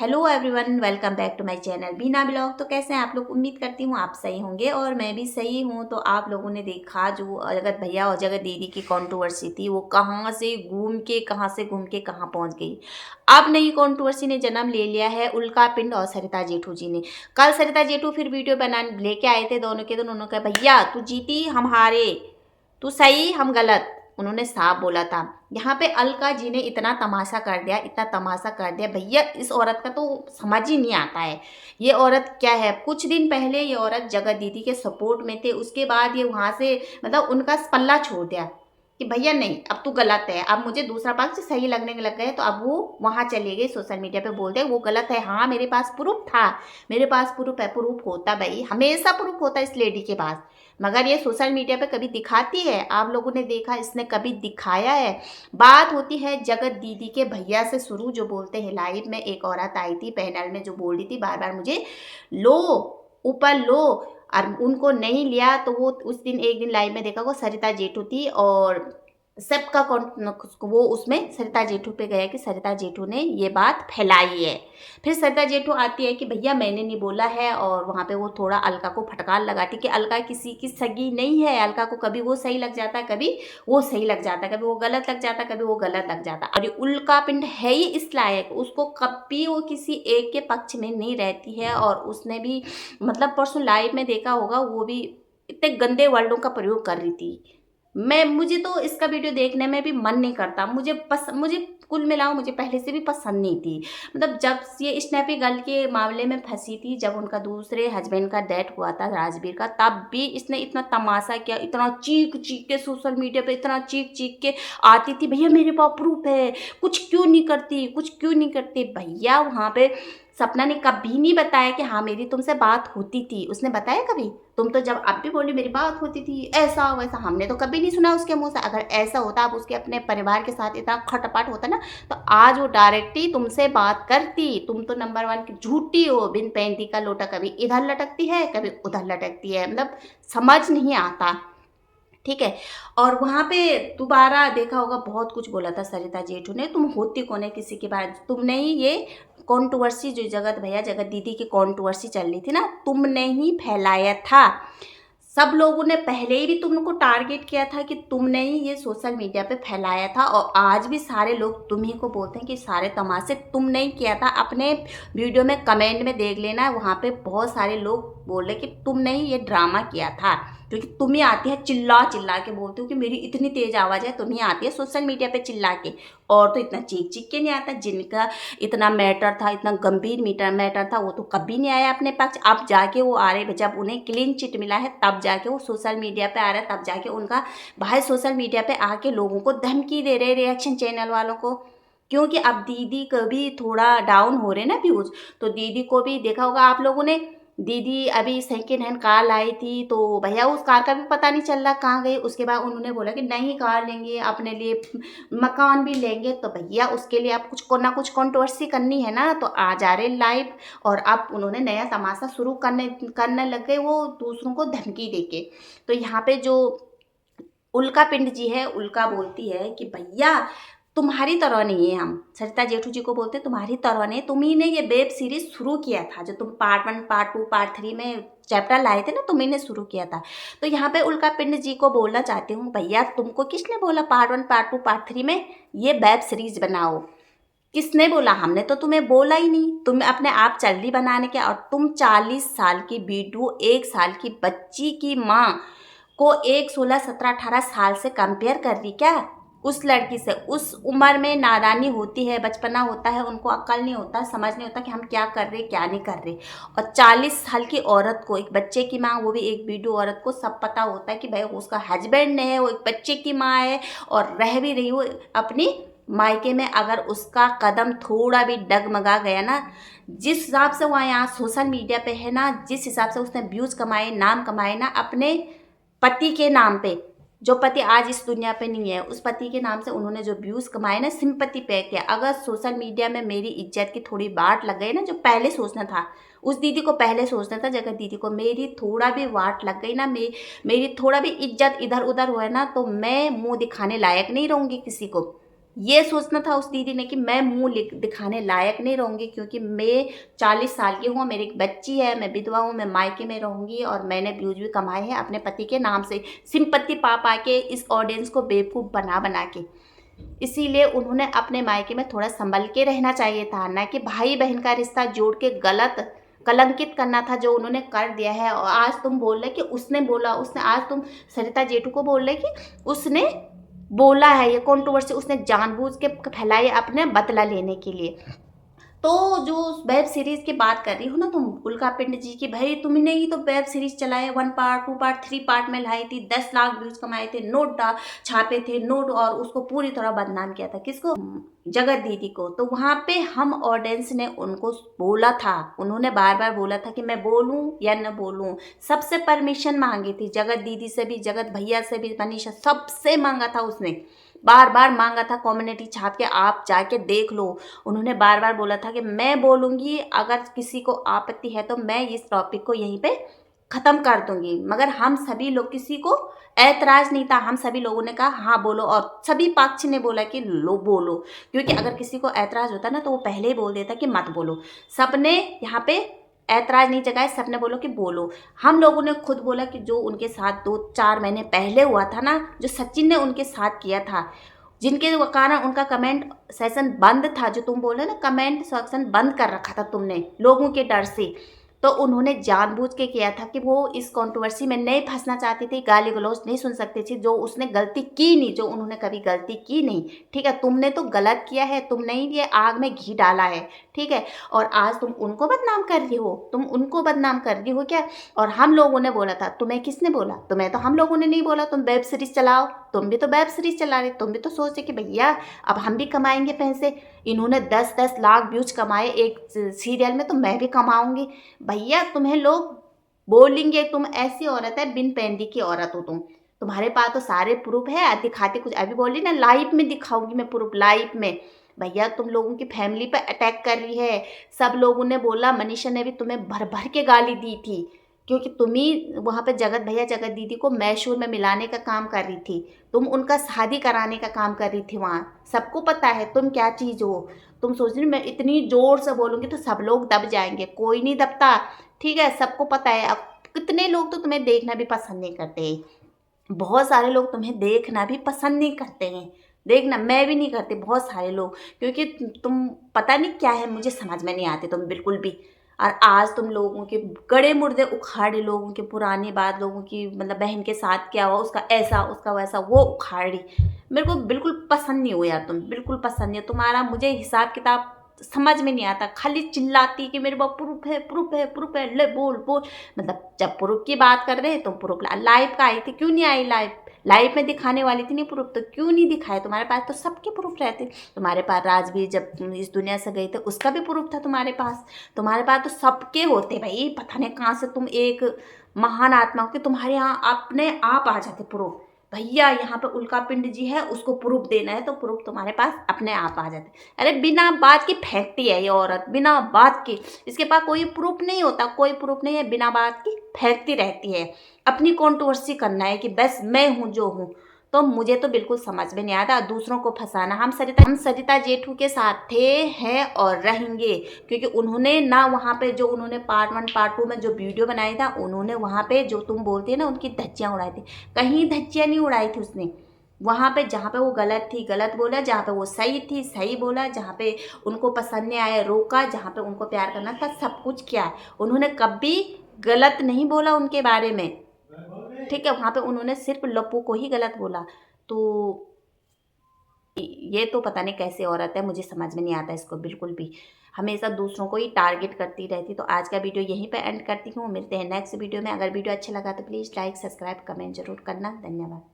Hello everyone, welcome back to my channel Beena blog. तो कैसे हैं आप लोग? उम्मीद करती हूँ आप सही होंगे और मैं भी सही हूँ। तो आप लोगों ने देखा जो जगत भैया और जगत दीदी की कंट्रोवर्सी थी, वो कहाँ से घूम के कहाँ पहुँच गई। अब नई कंट्रोवर्सी ने जन्म ले लिया है उल्का पिंड और सरिता जेठू जी ने। कल सरिता जेठू फिर वीडियो बना लेके आए थे दोनों के, दोनों कहा भैया तू जीती हम हारे, तू सही हम गलत, उन्होंने साफ बोला था। यहाँ पे अलका जी ने इतना तमाशा कर दिया, इतना तमाशा कर दिया भैया, इस औरत का तो समझ ही नहीं आता है। ये औरत क्या है? कुछ दिन पहले ये औरत जगत दीदी के सपोर्ट में थे, उसके बाद ये वहाँ से मतलब उनका पल्ला छोड़ दिया कि भैया नहीं अब तू गलत है, अब मुझे दूसरा पक्ष सही लगने लग गए। तो अब वो वहाँ चले गए, सोशल मीडिया पे बोलते हैं वो गलत है। हाँ मेरे पास प्रूफ था, मेरे पास प्रूफ है, प्रूफ होता भाई, हमेशा प्रूफ होता है इस लेडी के पास, मगर ये सोशल मीडिया पे कभी दिखाती है? आप लोगों ने देखा इसने कभी दिखाया है? बात होती है जगत दीदी के भैया से शुरू, जो बोलते हैं लाइव में एक औरत आई थी पैनल में जो बोल रही थी बार बार मुझे लो, ऊपर लो, और उनको नहीं लिया। तो वो उस दिन एक दिन लाइव में देखा वो सरिता जेठू थी और सबका वो उसमें सरिता जेठू पे गया कि सरिता जेठू ने ये बात फैलाई है। फिर सरिता जेठू आती है कि भैया मैंने नहीं बोला है, और वहाँ पे वो थोड़ा अलका को फटकार लगाती कि अलका किसी की सगी नहीं है, अलका को कभी वो सही लग जाता है, कभी वो सही लग जाता है, कभी वो गलत लग जाता है, कभी वो गलत लग जाता है। और ये उल्का पिंड है ही इस लायक, उसको कभी वो किसी एक के पक्ष में नहीं रहती है। और उसने भी मतलब परसों लाइव में देखा होगा, वो भी इतने गंदे वर्डों का प्रयोग कर रही थी। मुझे तो इसका वीडियो देखने में भी मन नहीं करता, मुझे कुल मिलाओ मुझे पहले से भी पसंद नहीं थी। मतलब जब ये स्नैपी गर्ल के मामले में फंसी थी, जब उनका दूसरे हस्बैंड का डेथ हुआ था राजवीर का, तब भी इसने इतना तमाशा किया, इतना चीख चीख के सोशल मीडिया पे इतना चीख चीख के आती थी भैया मेरे पास प्रूफ है, कुछ क्यों नहीं करती, कुछ क्यों नहीं करती। भैया वहाँ पे सपना ने कभी नहीं बताया कि हाँ मेरी तुमसे बात होती थी, उसने बताया कभी? तुम तो जब अब भी बोली मेरी बात होती थी ऐसा वैसा, हमने तो कभी नहीं सुना उसके मुंह से। अगर ऐसा होता, अब उसके अपने परिवार के साथ इतना खटपट होता ना, तो आज वो डायरेक्टली तुमसे बात करती। तुम तो नंबर वन की झूठी हो, बिन पैंती का लोटा कभी इधर लटकती है कभी उधर लटकती है, मतलब समझ नहीं आता। ठीक है। और वहाँ पे दोबारा देखा होगा बहुत कुछ बोला था सरिता जेठू ने, तुम होती कौन है किसी के बारे, तुमने ही ये कंट्रोवर्सी जो जगत भैया जगत दीदी की कंट्रोवर्सी चल रही थी ना, तुमने ही फैलाया था। सब लोगों ने पहले ही भी तुमको टारगेट किया था कि तुमने ही ये सोशल मीडिया पे फैलाया था, और आज भी सारे लोग तुम्ही को बोलते हैं कि सारे तमाशे तुमने ही किया था। अपने वीडियो में कमेंट में देख लेना, वहाँ पे बहुत सारे लोग बोल रहे कि तुमने ही ये ड्रामा किया था, क्योंकि तुम ही आती है चिल्ला चिल्ला के बोलते हो कि मेरी इतनी तेज आवाज़ है, तुम ही आती है सोशल मीडिया पे चिल्ला के, और तो इतना चीख चीख के नहीं आता। जिनका इतना मैटर था, इतना गंभीर मैटर था, वो तो कभी नहीं आया अपने पक्ष। अब जाके वो आ रहे, जब उन्हें क्लीन चिट मिला है तब जाके वो सोशल मीडिया पे आ रहा है, तब जाके उनका भाई सोशल मीडिया पे आके लोगों को धमकी दे रहे रिएक्शन चैनल वालों को। क्योंकि अब दीदी को भी थोड़ा डाउन हो रहे ना व्यूज, तो दीदी को भी देखा होगा आप लोगों ने, दीदी अभी सेकेंड हैंड कार लाई थी, तो भैया उस कार का भी पता नहीं चल रहा कहाँ गई। उसके बाद उन्होंने बोला कि नहीं कार लेंगे, अपने लिए मकान भी लेंगे, तो भैया उसके लिए आप कुछ ना कुछ कंट्रोवर्सी करनी है ना, तो आ जा रहे लाइव। और अब उन्होंने नया तमाशा शुरू करने लग गए, वो दूसरों को धमकी देके। तो यहाँ पे जो उल्का पिंड जी है, उल्का बोलती है कि भैया तुम्हारी तरह नहीं है, हम सरिता जेठू जी को बोलते हैं तुम्हारी तरह नहीं, तुम्ही ने ये वेब सीरीज शुरू किया था, जो तुम पार्ट 1 पार्ट 2 पार्ट 3 में चैप्टर लाए थे ना, तुम्ही ने शुरू किया था। तो यहाँ पे उल्का पिंड जी को बोलना चाहती हूँ भैया तुमको किसने बोला पार्ट 1 पार्ट 2 पार्ट 3 में ये वेब सीरीज बनाओ? किसने बोला? हमने तो तुम्हें बोला ही नहीं, तुम अपने आप चल रही बनाने के। और तुम 40 साल की वीडियो 1 साल की बच्ची की माँ को एक 16 17 18 साल से कंपेयर कर रही क्या? उस लड़की से उस उम्र में नादानी होती है, बचपना होता है, उनको अक्ल नहीं होता, समझ नहीं होता कि हम क्या कर रहे क्या नहीं कर रहे। और 40 साल की औरत को, एक बच्चे की माँ, वो भी एक वीडियो औरत को सब पता होता है कि भाई उसका हस्बैंड नहीं है, वो एक बच्चे की माँ है और रह भी रही हो अपनी मायके में। अगर उसका कदम थोड़ा भी डगमगा गया ना, जिस हिसाब से वह यहाँ सोशल मीडिया पे है ना, जिस हिसाब से उसने व्यूज़ कमाए, नाम कमाए ना अपने पति के नाम पे, जो पति आज इस दुनिया पे नहीं है, उस पति के नाम से उन्होंने जो व्यूज़ कमाए ना, सिंपैथी पे किया। अगर सोशल मीडिया में मेरी इज्जत की थोड़ी बाट लग गई ना, जो पहले सोचना था, उस दीदी को पहले सोचना था, जगत दीदी को, मेरी थोड़ा भी वाट लग गई ना, मेरी थोड़ा भी इज्जत इधर उधर हुआ ना, तो मैं मुंह दिखाने लायक नहीं रहूँगी किसी को। ये सोचना था उस दीदी ने कि मैं मुंह दिखाने लायक नहीं रहूँगी, क्योंकि मैं 40 साल की हूँ, मेरी एक बच्ची है, मैं विधवा हूँ, मैं मायके में रहूँगी और मैंने व्यूज भी कमाए हैं अपने पति के नाम से, सिंपत्ति पा पा के, इस ऑडियंस को बेवकूफ़ बना बना के। इसीलिए उन्होंने अपने मायके में थोड़ा संभल के रहना चाहिए था, ना कि भाई बहन का रिश्ता जोड़ के गलत कलंकित करना था जो उन्होंने कर दिया है। और आज तुम बोल रहे कि उसने बोला, उसने, आज तुम सरिता जेठू को बोल रहे कि उसने बोला है, ये कंट्रोवर्सी उसने जानबूझ के फैलाई अपने बदला लेने के लिए। तो जो वेब सीरीज की बात कर रही हो ना तुम, उल्का पिंड जी की, भाई तुमने ही तो वेब सीरीज चलाए, 1 पार्ट 2 पार्ट 3 पार्ट में लाई थी, 10 लाख व्यूज कमाए थे, नोट छापे थे नोट, और उसको पूरी तरह बदनाम किया था, किसको? जगत दीदी को। तो वहां पे हम ऑडियंस ने उनको बोला था, उन्होंने बार बार बोला था कि मैं बोलूं या न बोलूं, सबसे परमिशन मांगी थी, जगत दीदी से भी, जगत भैया से भी, मनीषा, सबसे मांगा था उसने, बार बार मांगा था, कम्युनिटी छाप के आप जाके देख लो। उन्होंने बार बार बोला था कि मैं बोलूँगी, अगर किसी को आपत्ति है तो मैं इस टॉपिक को यहीं पे ख़त्म कर दूंगी। मगर हम सभी लोग, किसी को ऐतराज़ नहीं था, हम सभी लोगों ने कहा हाँ बोलो, और सभी पक्ष ने बोला कि लो बोलो, क्योंकि अगर किसी को ऐतराज़ होता ना तो वो पहले ही बोल देता कि मत बोलो। सबने यहाँ पे ऐतराज़ नहीं जगाए, सबने बोलो कि बोलो। हम लोगों ने खुद बोला कि जो उनके साथ 2-4 महीने पहले हुआ था ना, जो सचिन ने उनके साथ किया था, जिनके कारण उनका कमेंट सेशन बंद था, जो तुम बोल रहे ना कमेंट सेक्शन बंद कर रखा था तुमने लोगों के डर से, तो उन्होंने जानबूझ के किया था कि वो इस कंट्रोवर्सी में नहीं फंसना चाहती थी, गाली गलौज नहीं सुन सकती थी, जो उसने गलती की नहीं, जो उन्होंने कभी गलती की नहीं। ठीक है, तुमने तो गलत किया है, तुमने ही ये आग में घी डाला है। ठीक है, और आज तुम उनको बदनाम कर रही हो, तुम उनको बदनाम कर रही हो क्या? और हम लोगों ने बोला था, तुम्हें किसने बोला? तुम्हें तो हम लोगों ने नहीं बोला, तुम वेब सीरीज चलाओ, तुम भी तो वेब सीरीज चला रहे, तुम भी तो सोचे कि भैया अब हम भी कमाएंगे पैसे। इन्होंने 10-10 लाख व्यूज कमाए एक सीरियल में, तो मैं भी कमाऊंगी। भैया तुम्हें लोग बोलेंगे तुम ऐसी औरत है, बिन पैंदी की औरत हो तुम, तुम्हारे पास तो सारे प्रूफ है, दिखाती कुछ अभी बोली ना लाइव में दिखाऊंगी मैं प्रूफ, लाइव में। भैया तुम लोगों की फैमिली पर अटैक कर रही है, सब लोगों ने बोला, मनीषा ने भी तुम्हें भर भर के गाली दी थी, क्योंकि तुम ही वहाँ पे जगत भैया जगत दीदी को मैशूर में मिलाने का काम कर रही थी, तुम उनका शादी कराने का काम कर रही थी वहाँ, सबको पता है तुम क्या चीज़ हो। तुम सोच रही मैं इतनी जोर से बोलूँगी तो सब लोग दब जाएंगे, कोई नहीं दबता। ठीक है, सबको पता है। अब कितने लोग तो तुम्हें देखना भी पसंद नहीं करते, बहुत सारे लोग तुम्हें देखना भी पसंद नहीं करते हैं, देखना मैं भी नहीं करती, बहुत सारे लोग, क्योंकि तुम पता नहीं क्या है, मुझे समझ में नहीं आते तुम बिल्कुल भी। और आज तुम लोगों के गड़े मुर्दे उखाड़े, लोगों की पुरानी बात, लोगों की मतलब बहन के साथ क्या हुआ, उसका ऐसा उसका वैसा, वो उखाड़ी, मेरे को बिल्कुल पसंद नहीं हो यार, तुम बिल्कुल पसंद नहीं हो, तुम्हारा मुझे हिसाब किताब समझ में नहीं आता, खाली चिल्लाती कि मेरे पास प्रूफ है प्रूफ है प्रूफ है, ले बोल बोल। मतलब जब प्रूफ की बात कर रहे हैं तो प्रूफ लाइव का आई थी, क्यों नहीं आई लाइव? लाइव में दिखाने वाली थी नहीं प्रूफ, तो क्यों नहीं दिखाए? तुम्हारे पास तो सबके प्रूफ रहते, तुम्हारे पास राजवीर जब इस दुनिया से गए थे उसका भी प्रूफ था तुम्हारे पास, तुम्हारे पास तो सबके होते भाई, पता नहीं कहाँ से तुम एक महान आत्मा हो कि तुम्हारे यहाँ अपने आप आ जाते प्रूफ। भैया यहाँ पे उल्का पिंड जी है, उसको प्रूफ देना है तो प्रूफ तुम्हारे पास अपने आप आ जाते। अरे बिना बात की फेंकती है ये औरत, बिना बात की, इसके पास कोई प्रूफ नहीं होता, कोई प्रूफ नहीं है, बिना बात की फेंकती रहती है, अपनी कंट्रोवर्सी करना है कि बस मैं हूँ जो हूँ। तो मुझे तो बिल्कुल समझ में नहीं आता दूसरों को फंसाना। हम सरिता जेठू के साथ थे, हैं और रहेंगे, क्योंकि उन्होंने ना वहाँ पे जो उन्होंने पार्ट 1 पार्ट 2 में जो वीडियो बनाया था, उन्होंने वहाँ पे जो तुम बोलते हैं ना उनकी धज्जियाँ उड़ाई थी, कहीं धज्जियाँ नहीं उड़ाई थी उसने। वहाँ पे जहाँ पे वो गलत थी गलत बोला, जहाँ पे वो सही थी सही बोला, जहाँ पे उनको पसंद नहीं आया रोका, जहाँ पे उनको प्यार करना था सब कुछ किया। उन्होंने कभी गलत नहीं बोला उनके बारे में। ठीक है, वहाँ पे उन्होंने सिर्फ लप्पू को ही गलत बोला। तो ये तो पता नहीं कैसे औरत है, मुझे समझ में नहीं आता इसको बिल्कुल भी, हमेशा दूसरों को ही टारगेट करती रहती। तो आज का वीडियो यहीं पे एंड करती हूँ, मिलते हैं नेक्स्ट वीडियो में। अगर वीडियो अच्छा लगा तो प्लीज़ लाइक सब्सक्राइब कमेंट जरूर करना। धन्यवाद।